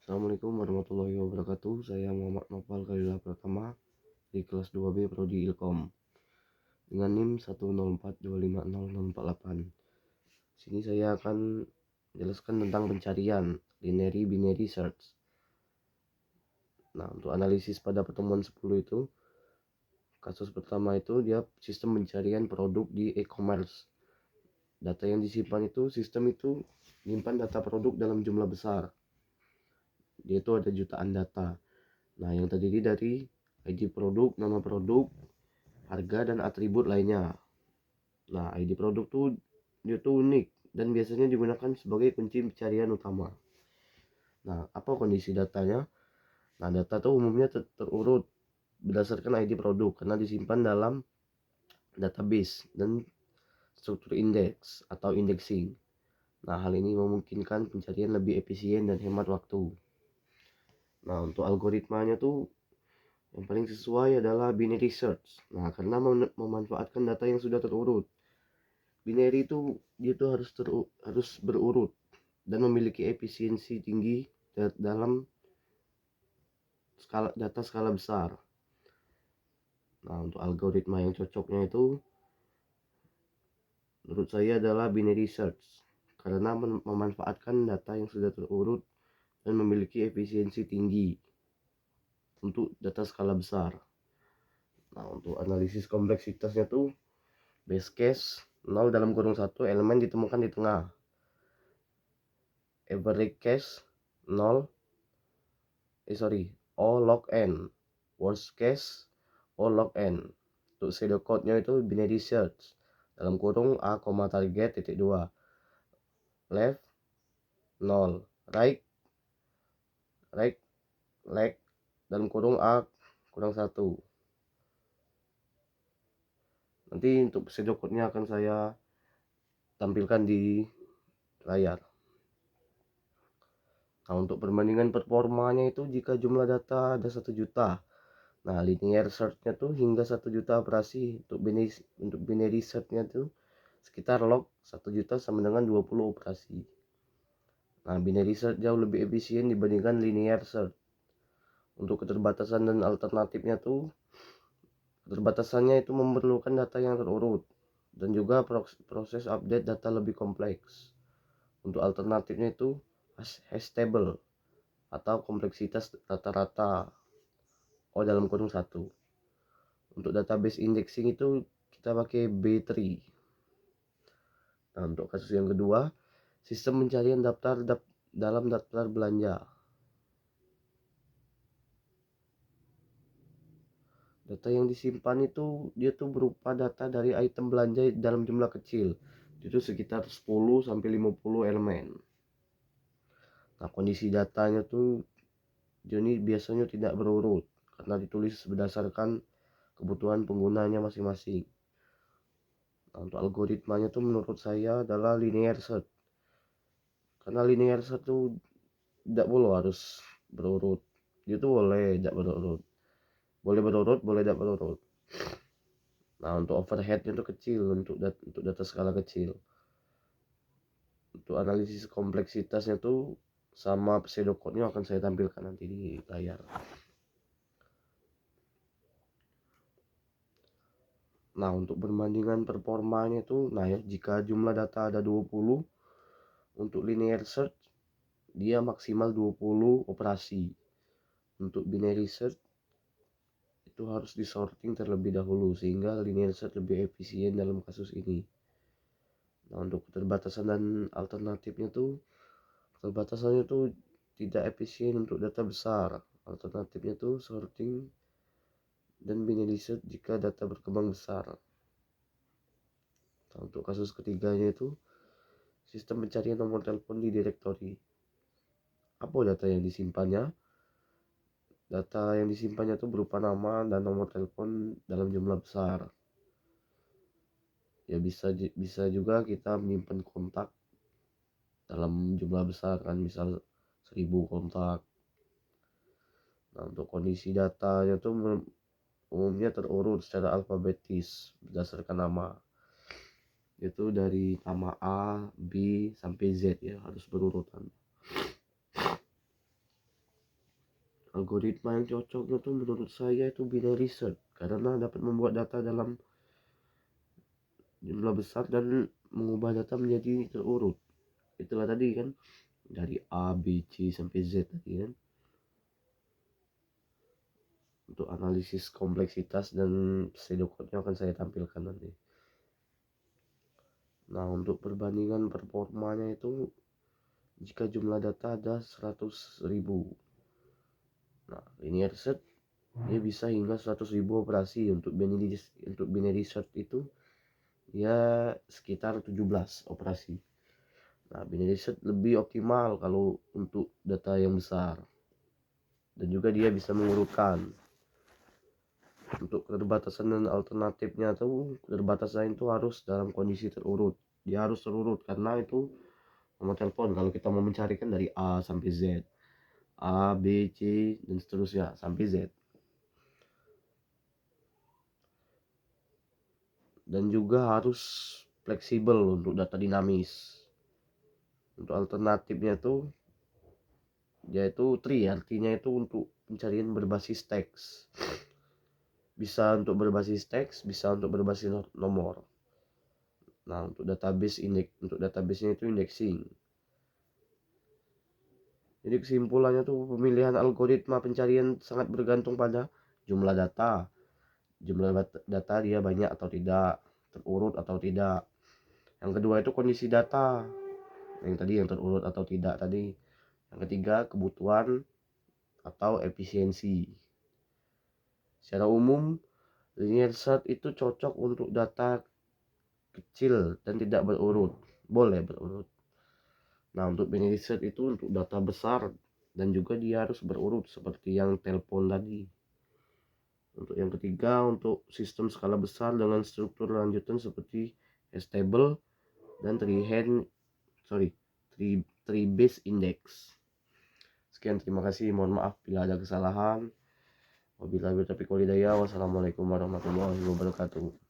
Assalamualaikum warahmatullahi wabarakatuh. Saya Muhammad Nopal Khalila Pratama di kelas 2B Prodi Ilkom dengan NIM 104250048. Sini saya akan menjelaskan tentang pencarian binary search. Nah, untuk analisis pada pertemuan 10 itu, kasus pertama itu dia sistem pencarian produk di e-commerce. Data yang disimpan itu, sistem itu menyimpan data produk dalam jumlah besar. Dia itu ada jutaan data. Nah, yang terdiri dari ID produk, nama produk, harga, dan atribut lainnya. Nah, ID produk tuh dia tuh unik dan biasanya digunakan sebagai kunci pencarian utama. Nah, apa kondisi datanya? Nah, data tuh umumnya terurut berdasarkan ID produk karena disimpan dalam database dan struktur indeks atau indexing. Nah, hal ini memungkinkan pencarian lebih efisien dan hemat waktu. Nah, untuk algoritmanya tuh yang paling sesuai adalah binary search. Nah, karena memanfaatkan data yang sudah terurut. Binary itu dia tuh harus berurut dan memiliki efisiensi tinggi dalam data skala besar. Nah, untuk algoritma yang cocoknya itu menurut saya adalah binary search karena memanfaatkan data yang sudah terurut dan memiliki efisiensi tinggi untuk data skala besar. Nah, untuk analisis kompleksitasnya tuh base case 0 elemen ditemukan di tengah. Average case 0 O log n. Worst case O log n. Untuk pseudocode-nya itu binary search dalam kurung a, target titik 2 left 0 right left dalam kurung a kurang 1. Nanti untuk pseudocode-nya akan saya tampilkan di layar. Nah, untuk perbandingan performanya itu jika jumlah data ada 1 juta. Nah, linear search-nya tuh hingga 1 juta operasi. Untuk binary search-nya tuh sekitar log 1 juta sama dengan 20 operasi. Nah, binary search jauh lebih efisien dibandingkan linear search. Untuk keterbatasan dan alternatifnya tuh, keterbatasannya itu memerlukan data yang terurut dan juga proses update data lebih kompleks. Untuk alternatifnya itu hash table atau kompleksitas rata-rata O dalam kurung 1. Untuk database indexing itu kita pakai B3. Nah, untuk kasus yang kedua, sistem pencarian dalam daftar belanja. Data yang disimpan itu dia tuh berupa data dari item belanja dalam jumlah kecil. Itu sekitar 10 sampai 50 elemen. Nah, kondisi datanya tuh jadi biasanya tidak berurut karena ditulis berdasarkan kebutuhan penggunanya masing-masing. Nah, untuk algoritmanya tuh menurut saya adalah linear search. Karena linear search tuh tidak boleh harus berurut. Dia tuh boleh tidak berurut. Boleh berurut, boleh tidak berurut. Nah, untuk overheadnya tuh kecil untuk data skala kecil. Untuk analisis kompleksitasnya tuh sama pseudocode-nya akan saya tampilkan nanti di layar. Nah, untuk perbandingan performanya itu, nah ya, jika jumlah data ada 20, untuk linear search dia maksimal 20 operasi. Untuk binary search itu harus disorting terlebih dahulu sehingga linear search lebih efisien dalam kasus ini. Nah, untuk keterbatasan dan alternatifnya tuh, keterbatasannya tuh tidak efisien untuk data besar. Alternatifnya tuh sorting dan binary search jika data berkembang besar. Nah, untuk kasus ketiganya itu sistem pencarian nomor telepon di direktori. Apa data yang disimpannya? Data yang disimpannya itu berupa nama dan nomor telepon dalam jumlah besar. Ya, bisa juga kita menyimpan kontak dalam jumlah besar kan, misal 1000 kontak. Nah, untuk kondisi datanya itu umumnya terurut secara alfabetis berdasarkan nama. Itu dari nama A, B sampai Z ya, harus berurutan. Algoritma yang cocok itu menurut saya itu binary search, karena dapat membuat data dalam jumlah besar dan mengubah data menjadi terurut. Itulah tadi kan, dari A, B, C sampai Z tadi kan. Untuk analisis kompleksitas dan pseudocode-nya akan saya tampilkan nanti. Nah, untuk perbandingan performanya itu jika jumlah data ada 100.000. Nah, linear search dia bisa hingga 100.000 operasi. Untuk binary search itu ya sekitar 17 operasi. Nah, binary search lebih optimal kalau untuk data yang besar, dan juga dia bisa mengurutkan. Untuk keterbatasan dan alternatifnya tuh, keterbatasan itu harus dalam kondisi terurut. Dia harus terurut karena itu nomor telepon kalau kita mau mencarikan dari A sampai Z, A, B, C dan seterusnya sampai Z. Dan juga harus fleksibel untuk data dinamis. Untuk alternatifnya tuh yaitu tree, artinya itu untuk pencarian berbasis teks. Bisa untuk berbasis teks, bisa untuk berbasis nomor. Nah, untuk database-nya itu indexing. Jadi kesimpulannya tuh, pemilihan algoritma pencarian sangat bergantung pada jumlah data. Jumlah data dia banyak atau tidak, terurut atau tidak. Yang kedua itu kondisi data. Yang terurut atau tidak tadi. Yang ketiga kebutuhan atau efisiensi. Secara umum, linear search itu cocok untuk data kecil dan tidak berurut. Boleh berurut. Nah, untuk binary search itu untuk data besar dan juga dia harus berurut seperti yang telepon tadi. Untuk yang ketiga, untuk sistem skala besar dengan struktur lanjutan seperti table dan tree base index. Sekian, terima kasih. Mohon maaf bila ada kesalahan. Wabillahi taufiq wal hidayah. Wassalamualaikum warahmatullahi wabarakatuh.